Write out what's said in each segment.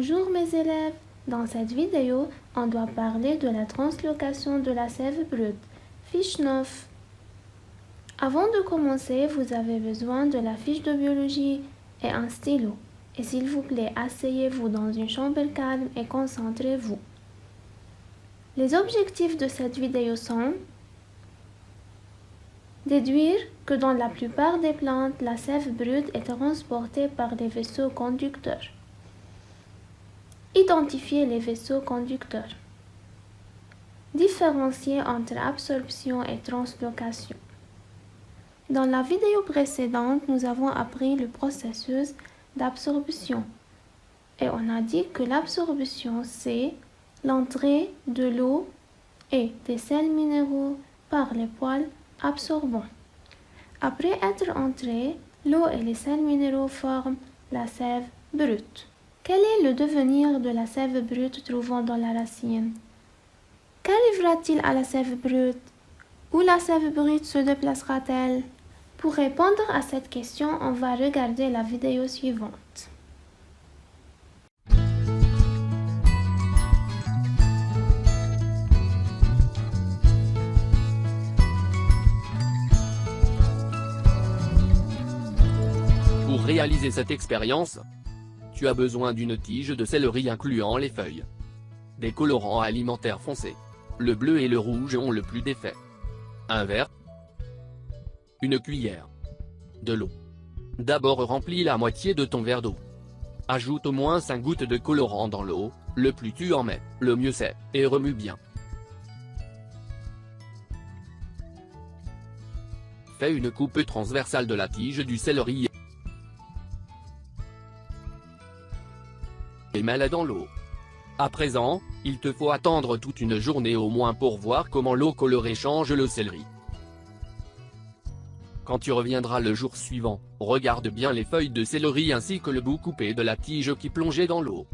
Bonjour mes élèves, dans cette vidéo, on doit parler de la translocation de la sève brute, fiche 9. Avant de commencer, vous avez besoin de la fiche de biologie et un stylo. Et s'il vous plaît, asseyez-vous dans une chambre calme et concentrez-vous. Les objectifs de cette vidéo sont déduire que dans la plupart des plantes, la sève brute est transportée par des vaisseaux conducteurs. Identifier les vaisseaux conducteurs. Différencier entre absorption et translocation. Dans la vidéo précédente, nous avons appris le processus d'absorption. Et on a dit que l'absorption, c'est l'entrée de l'eau et des sels minéraux par les poils absorbants. Après être entrés, l'eau et les sels minéraux forment la sève brute. Quel est le devenir de la sève brute trouvant dans la racine? Qu'arrivera-t-il à la sève brute? Où la sève brute se déplacera-t-elle? Pour répondre à cette question, on va regarder la vidéo suivante. Pour réaliser cette expérience, tu as besoin d'une tige de céleri incluant les feuilles. Des colorants alimentaires foncés. Le bleu et le rouge ont le plus d'effet. Un verre. Une cuillère. De l'eau. D'abord remplis la moitié de ton verre d'eau. Ajoute au moins 5 gouttes de colorant dans l'eau, le plus tu en mets, le mieux c'est, et remue bien. Fais une coupe transversale de la tige du céleri et mets-la dans l'eau. À présent, il te faut attendre toute une journée au moins pour voir comment l'eau colorée change le céleri. Quand tu reviendras le jour suivant, regarde bien les feuilles de céleri ainsi que le bout coupé de la tige qui plongeait dans l'eau.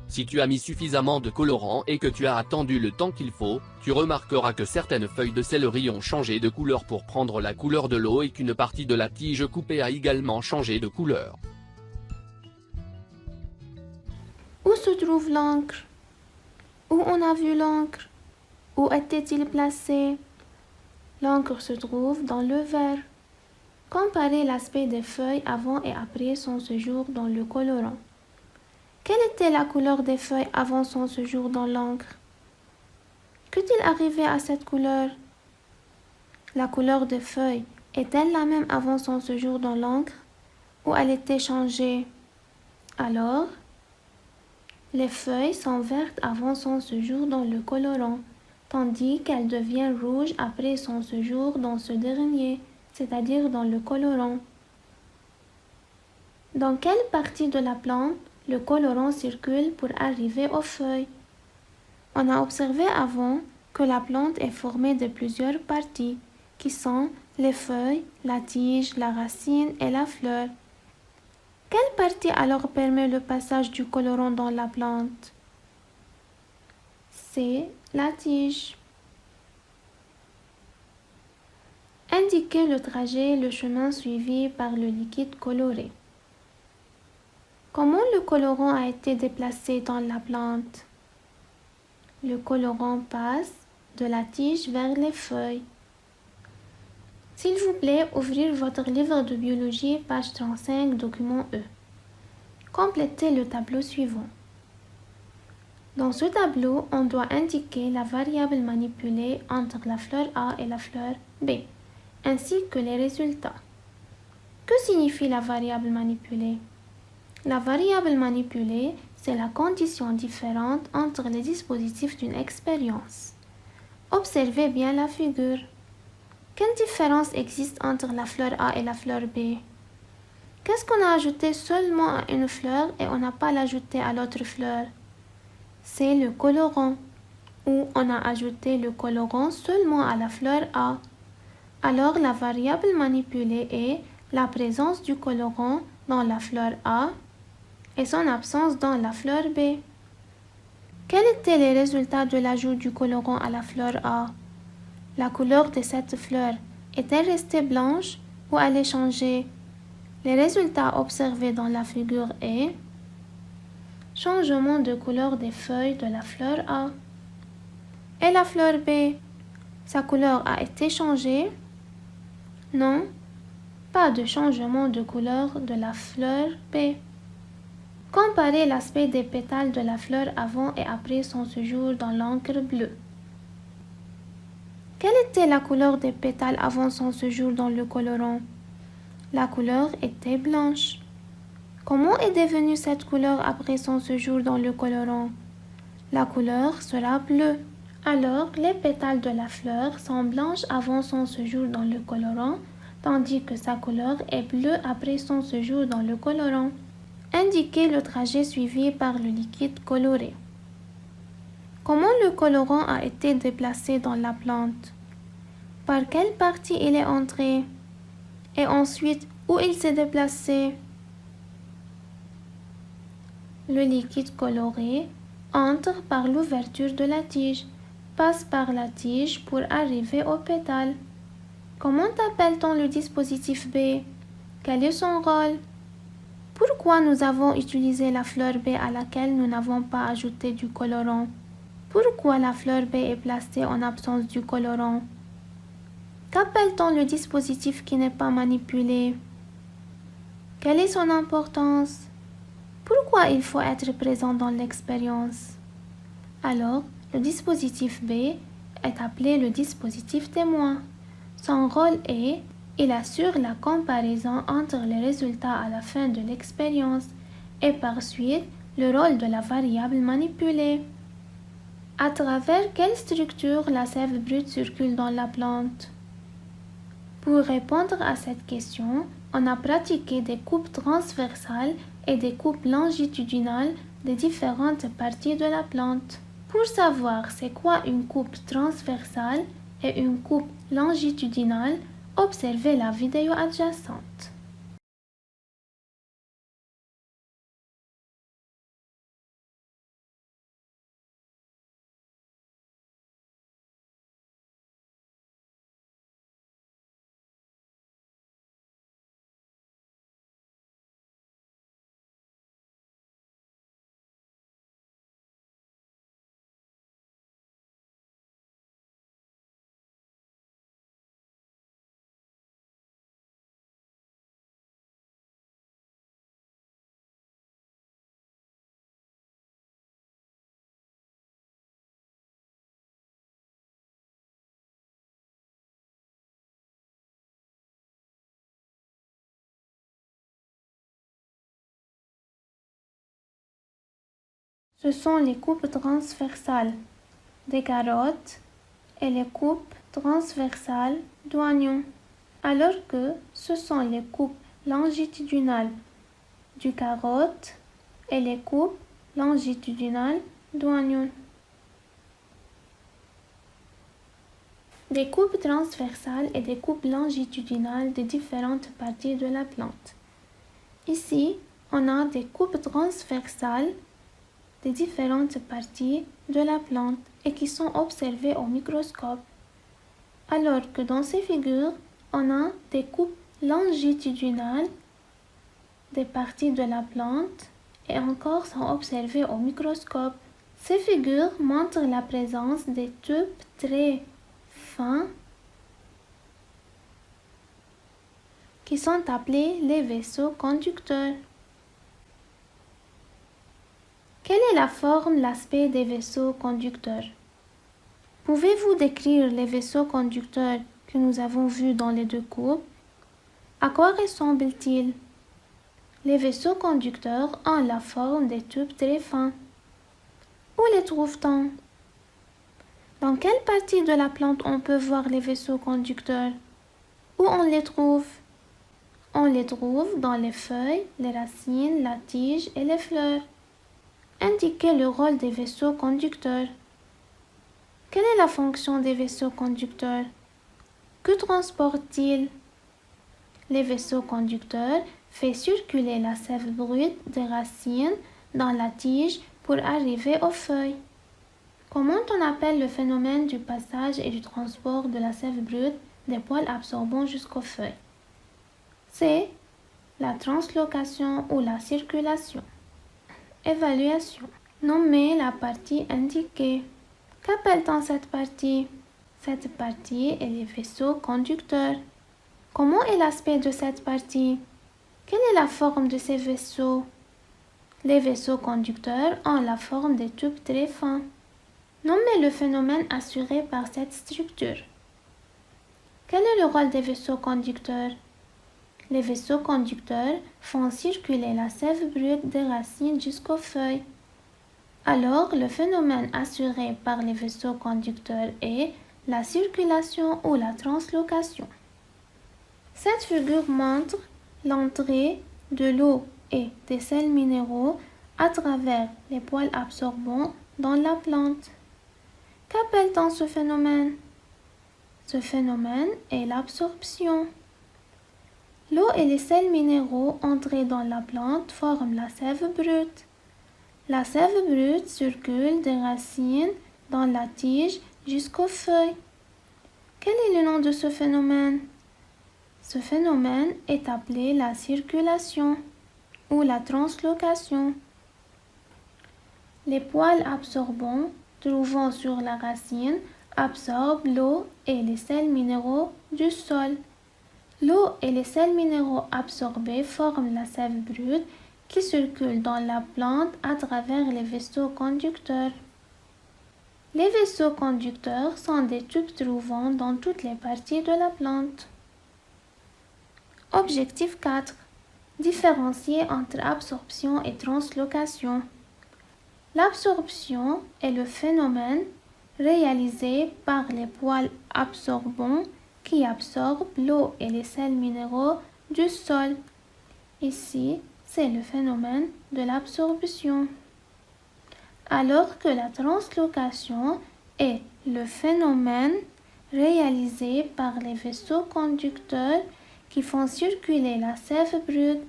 Si tu as mis suffisamment de colorant et que tu as attendu le temps qu'il faut, tu remarqueras que certaines feuilles de céleri ont changé de couleur pour prendre la couleur de l'eau et qu'une partie de la tige coupée a également changé de couleur. Où se trouve l'encre? Où on a vu l'encre? Où était-il placé? L'encre se trouve dans le verre. Comparez l'aspect des feuilles avant et après son séjour dans le colorant. Quelle était la couleur des feuilles avant son séjour dans l'encre? Qu'est-il arrivé à cette couleur? La couleur des feuilles est-elle la même avant son séjour dans l'encre ou elle était changée? Alors, les feuilles sont vertes avant son séjour dans le colorant, tandis qu'elles deviennent rouges après son séjour dans ce dernier, c'est-à-dire dans le colorant. Dans quelle partie de la plante le colorant circule pour arriver aux feuilles? On a observé avant que la plante est formée de plusieurs parties, qui sont les feuilles, la tige, la racine et la fleur. Quelle partie alors permet le passage du colorant dans la plante? C'est la tige. Indiquez le trajet, le chemin suivi par le liquide coloré. Comment le colorant a été déplacé dans la plante? Le colorant passe de la tige vers les feuilles. S'il vous plaît, ouvrez votre livre de biologie, page 35, document E. Complétez le tableau suivant. Dans ce tableau, on doit indiquer la variable manipulée entre la fleur A et la fleur B, ainsi que les résultats. Que signifie la variable manipulée? La variable manipulée, c'est la condition différente entre les dispositifs d'une expérience. Observez bien la figure. Quelle différence existe entre la fleur A et la fleur B? Qu'est-ce qu'on a ajouté seulement à une fleur et on n'a pas l'ajouté à l'autre fleur? C'est le colorant, ou on a ajouté le colorant seulement à la fleur A. Alors la variable manipulée est la présence du colorant dans la fleur A et son absence dans la fleur B. Quels étaient les résultats de l'ajout du colorant à la fleur A? La couleur de cette fleur est-elle restée blanche ou elle est changée? Les résultats observés dans la figure est Changement de couleur des feuilles de la fleur A. Et la fleur B, sa couleur a été changée? Non, pas de changement de couleur de la fleur B. Comparez l'aspect des pétales de la fleur avant et après son séjour dans l'encre bleue. Quelle était la couleur des pétales avant son séjour dans le colorant? La couleur était blanche. Comment est devenue cette couleur après son séjour dans le colorant? La couleur sera bleue. Alors, les pétales de la fleur sont blanches avant son séjour dans le colorant, tandis que sa couleur est bleue après son séjour dans le colorant. Indiquez le trajet suivi par le liquide coloré. Comment le colorant a été déplacé dans la plante? Par quelle partie il est entré? Et ensuite, où il s'est déplacé? Le liquide coloré entre par l'ouverture de la tige, passe par la tige pour arriver au pétale. Comment appelle-t-on le dispositif B? Quel est son rôle? Pourquoi nous avons utilisé la fleur B à laquelle nous n'avons pas ajouté du colorant? Pourquoi la fleur B est placée en absence du colorant? Qu'appelle-t-on le dispositif qui n'est pas manipulé? Quelle est son importance? Pourquoi il faut être présent dans l'expérience? Alors, le dispositif B est appelé le dispositif témoin. Son rôle est, il assure la comparaison entre les résultats à la fin de l'expérience et par suite le rôle de la variable manipulée. À travers quelle structure la sève brute circule dans la plante? Pour répondre à cette question, on a pratiqué des coupes transversales et des coupes longitudinales des différentes parties de la plante. Pour savoir c'est quoi une coupe transversale et une coupe longitudinale, observez la vidéo adjacente. Ce sont les coupes transversales des carottes et les coupes transversales d'oignons, alors que ce sont les coupes longitudinales du carotte et les coupes longitudinales d'oignons. Des coupes transversales et des coupes longitudinales des différentes parties de la plante. Ici, on a des coupes transversales des différentes parties de la plante et qui sont observées au microscope, alors que dans ces figures, on a des coupes longitudinales des parties de la plante et encore sont observées au microscope. Ces figures montrent la présence des tubes très fins qui sont appelés les vaisseaux conducteurs. Quelle est la forme, l'aspect des vaisseaux conducteurs? Pouvez-vous décrire les vaisseaux conducteurs que nous avons vus dans les deux coupes? À quoi ressemblent-ils? Les vaisseaux conducteurs ont la forme des tubes très fins. Où les trouve-t-on? Dans quelle partie de la plante on peut voir les vaisseaux conducteurs? Où on les trouve? On les trouve dans les feuilles, les racines, la tige et les fleurs. Indiquez le rôle des vaisseaux conducteurs. Quelle est la fonction des vaisseaux conducteurs? Que transportent-ils? Les vaisseaux conducteurs font circuler la sève brute des racines dans la tige pour arriver aux feuilles. Comment on appelle le phénomène du passage et du transport de la sève brute des poils absorbants jusqu'aux feuilles? C'est la translocation ou la circulation. Évaluation. Nommez la partie indiquée. Qu'appelle-t-on cette partie? Cette partie est les vaisseaux conducteurs. Comment est l'aspect de cette partie? Quelle est la forme de ces vaisseaux? Les vaisseaux conducteurs ont la forme des tubes très fins. Nommez le phénomène assuré par cette structure. Quel est le rôle des vaisseaux conducteurs? Les vaisseaux conducteurs font circuler la sève brute des racines jusqu'aux feuilles. Alors, le phénomène assuré par les vaisseaux conducteurs est la circulation ou la translocation. Cette figure montre l'entrée de l'eau et des sels minéraux à travers les poils absorbants dans la plante. Qu'appelle-t-on ce phénomène? Ce phénomène est l'absorption. L'eau et les sels minéraux entrés dans la plante forment la sève brute. La sève brute circule des racines dans la tige jusqu'aux feuilles. Quel est le nom de ce phénomène? Ce phénomène est appelé la circulation ou la translocation. Les poils absorbants trouvant sur la racine absorbent l'eau et les sels minéraux du sol. L'eau et les sels minéraux absorbés forment la sève brute qui circule dans la plante à travers les vaisseaux conducteurs. Les vaisseaux conducteurs sont des tubes trouvant dans toutes les parties de la plante. Objectif 4. Différencier entre absorption et translocation. L'absorption est le phénomène réalisé par les poils absorbants qui absorbent l'eau et les sels minéraux du sol. Ici, c'est le phénomène de l'absorption. Alors que la translocation est le phénomène réalisé par les vaisseaux conducteurs qui font circuler la sève brute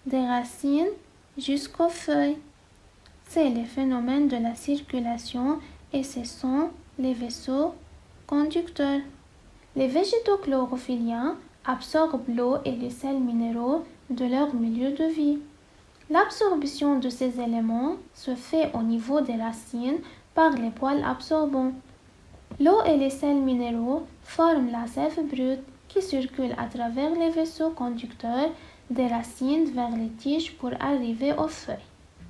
des racines jusqu'aux feuilles. C'est le phénomène de la circulation et ce sont les vaisseaux conducteurs. Les végétaux chlorophylliens absorbent l'eau et les sels minéraux de leur milieu de vie. L'absorption de ces éléments se fait au niveau des racines par les poils absorbants. L'eau et les sels minéraux forment la sève brute qui circule à travers les vaisseaux conducteurs des racines vers les tiges pour arriver aux feuilles.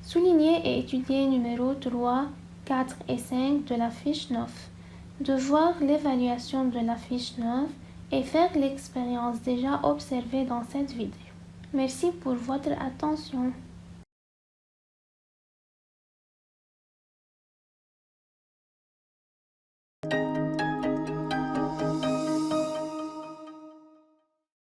Soulignez et étudiez numéros 3, 4 et 5 de la fiche 9. De voir l'évaluation de la fiche 9 et faire l'expérience déjà observée dans cette vidéo. Merci pour votre attention.